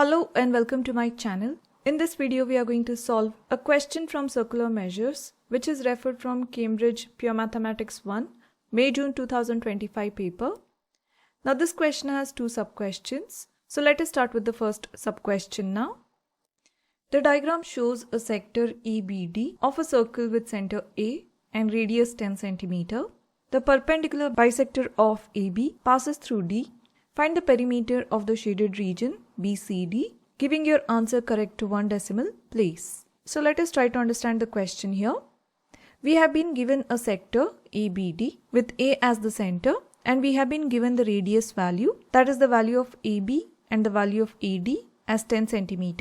Hello and welcome to my channel. In this video we are going to solve a question from circular measures which is referred from Cambridge Pure Mathematics 1 May-June 2025 paper. Now this question has two sub-questions. So let us start with the first sub-question now. The diagram shows a sector ABD of a circle with center A and radius 10 cm. The perpendicular bisector of AB passes through D. Find the perimeter of the shaded region BCD, giving your answer correct to one decimal place. So let us try to understand the question here. We have been given a sector ABD with A as the center, and we have been given the radius value, that is the value of AB and the value of AD as 10 cm.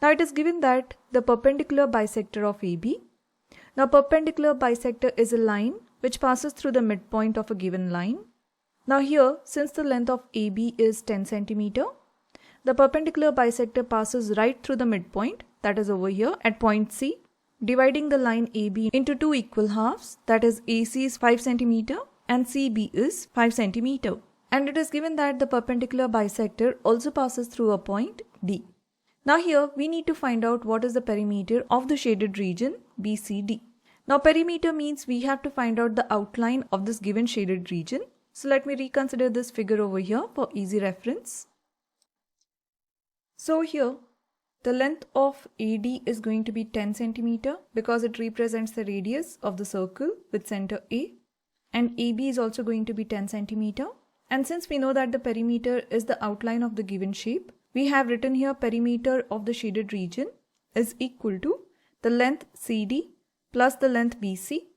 Now it is given that the perpendicular bisector of AB. Now perpendicular bisector is a line which passes through the midpoint of a given line. Now here, since the length of AB is 10 cm, the perpendicular bisector passes right through the midpoint, that is over here at point C, dividing the line AB into two equal halves, that is AC is 5 cm and CB is 5 cm. And it is given that the perpendicular bisector also passes through a point D. Now here we need to find out what is the perimeter of the shaded region BCD. Now perimeter means we have to find out the outline of this given shaded region. So let me reconsider this figure over here for easy reference. So here the length of AD is going to be 10 cm because it represents the radius of the circle with center A, and AB is also going to be 10 cm. And since we know that the perimeter is the outline of the given shape, we have written here perimeter of the shaded region is equal to the length CD plus the length BC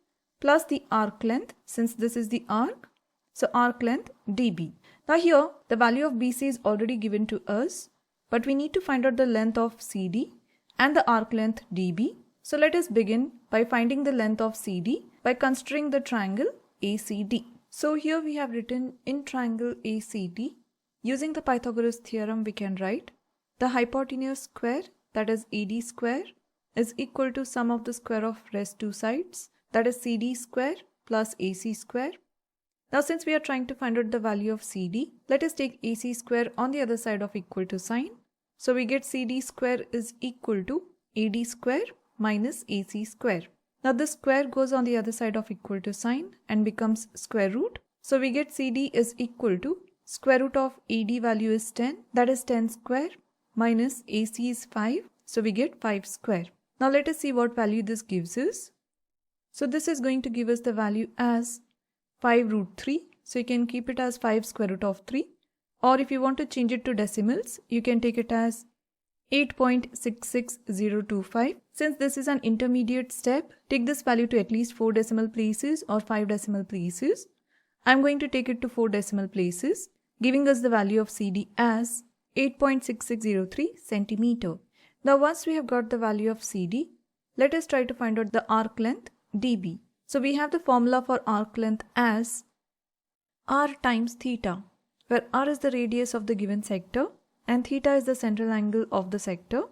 plus the arc length, since this is the arc. So arc length dB. Now here the value of BC is already given to us, but we need to find out the length of CD and the arc length dB. So let us begin by finding the length of CD by considering the triangle ACD. So here we have written in triangle ACD, using the Pythagoras theorem we can write the hypotenuse square, that is AD square, is equal to sum of the square of rest two sides, that is CD square plus AC square. Now since we are trying to find out the value of CD, let us take AC square on the other side of equal to sign. So we get CD square is equal to AD square minus AC square. Now this square goes on the other side of equal to sign and becomes square root. So we get CD is equal to square root of AD value is 10, that is 10 square, minus AC is 5, so we get 5 square. Now let us see what value this gives us. So this is going to give us the value as 5 root 3, so you can keep it as 5 square root of 3, or if you want to change it to decimals, you can take it as 8.66025. Since this is an intermediate step, take this value to at least 4 decimal places or 5 decimal places. I'm going to take it to 4 decimal places, giving us the value of CD as 8.6603 centimeter. Now once we have got the value of CD, let us try to find out the arc length dB. So we have the formula for arc length as r times theta, where r is the radius of the given sector and theta is the central angle of the sector.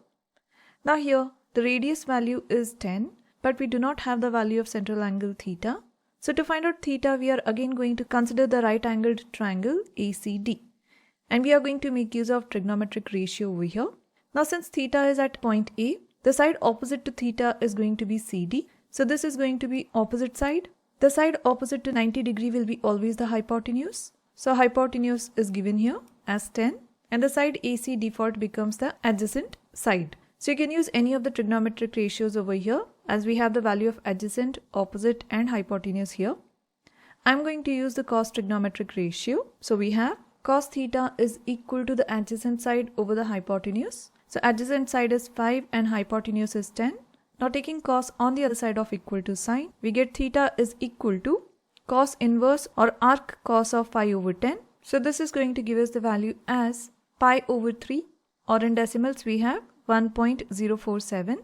Now here the radius value is 10, but we do not have the value of central angle theta. So to find out theta, we are again going to consider the right angled triangle ACD, and we are going to make use of trigonometric ratio over here. Now since theta is at point A, the side opposite to theta is going to be CD. So this is going to be opposite side. The side opposite to 90 degree will be always the hypotenuse. So hypotenuse is given here as 10, and the side AC default becomes the adjacent side. So you can use any of the trigonometric ratios over here, as we have the value of adjacent, opposite and hypotenuse here. I'm going to use the cos trigonometric ratio. So we have cos theta is equal to the adjacent side over the hypotenuse. So adjacent side is 5 and hypotenuse is 10. Now taking cos on the other side of equal to sign, we get theta is equal to cos inverse or arc cos of 5 over 10. So this is going to give us the value as pi over 3, or in decimals we have 1.047.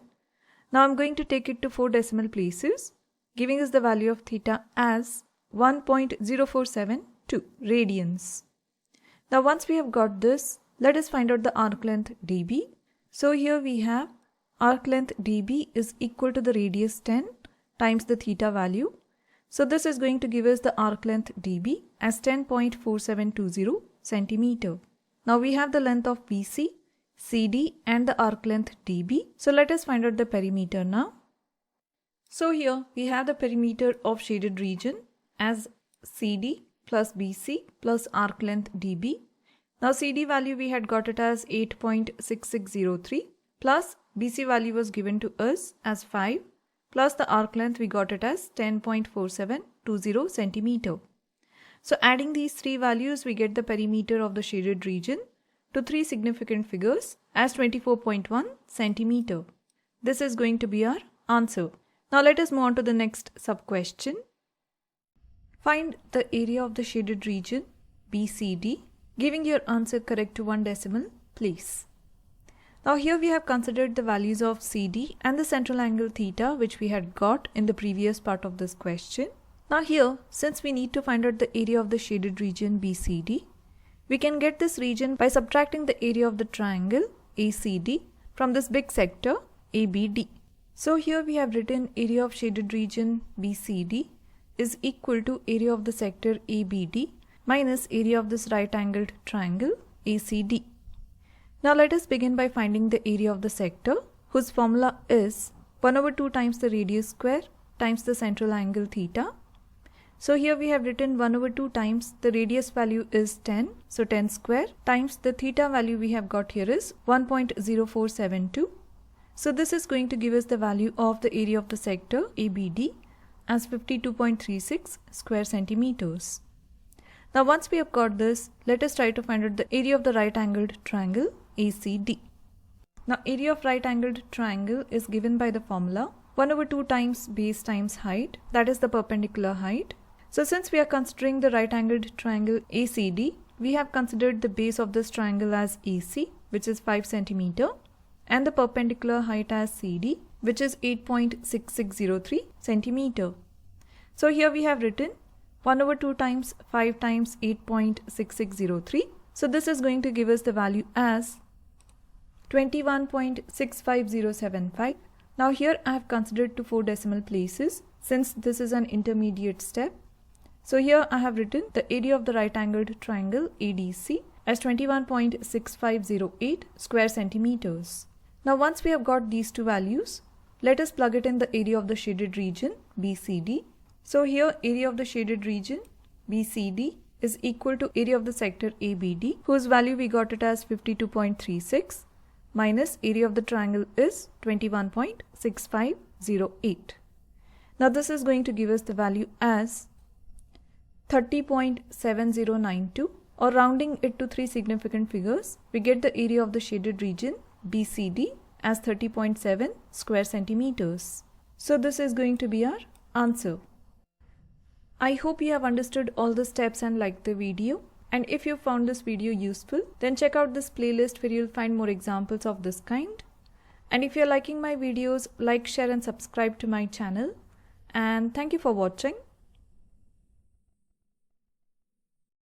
Now I'm going to take it to 4 decimal places, giving us the value of theta as 1.0472 radians. Now once we have got this, let us find out the arc length dB. So here we have arc length dB is equal to the radius 10 times the theta value. So this is going to give us the arc length dB as 10.4720 centimeter. Now we have the length of BC, CD and the arc length DB. So let us find out the perimeter now. So here we have the perimeter of shaded region as CD plus BC plus arc length DB. Now CD value we had got it as 8.6603 plus BC value was given to us as 5 plus the arc length we got it as 10.4720 centimeter. So adding these three values we get the perimeter of the shaded region to three significant figures as 24.1 centimeter. This is going to be our answer. Now let us move on to the next sub-question. Find the area of the shaded region BCD, giving your answer correct to one decimal place. Now here we have considered the values of CD and the central angle theta which we had got in the previous part of this question. Now here, since we need to find out the area of the shaded region BCD, we can get this region by subtracting the area of the triangle ACD from this big sector ABD. So here we have written area of shaded region BCD is equal to area of the sector ABD minus area of this right angled triangle ACD. Now let us begin by finding the area of the sector, whose formula is 1 over 2 times the radius square times the central angle theta. So here we have written 1 over 2 times the radius value is 10, so 10 square, times the theta value we have got here is 1.0472. So this is going to give us the value of the area of the sector ABD as 52.36 square centimeters. Now once we have got this, let us try to find out the area of the right angled triangle ACD. Now area of right angled triangle is given by the formula 1 over 2 times base times height, that is the perpendicular height. So since we are considering the right angled triangle ACD, we have considered the base of this triangle as AC, which is 5 centimeter, and the perpendicular height as CD, which is 8.6603 centimeter. So here we have written 1 over 2 times 5 times 8.6603. So this is going to give us the value as 21.65075. Now here I have considered to 4 decimal places since this is an intermediate step. So here I have written the area of the right angled triangle ADC as 21.6508 square centimeters. Now once we have got these two values, let us plug it in the area of the shaded region BCD. So here area of the shaded region BCD is equal to area of the sector ABD, whose value we got it as 52.36 minus area of the triangle is 21.6508. Now this is going to give us the value as 30.7092, or rounding it to three significant figures, we get the area of the shaded region BCD as 30.7 square centimeters. So this is going to be our answer. I hope you have understood all the steps and liked the video. And if you found this video useful, then check out this playlist where you'll find more examples of this kind. And if you're liking my videos, like, share and subscribe to my channel. And thank you for watching.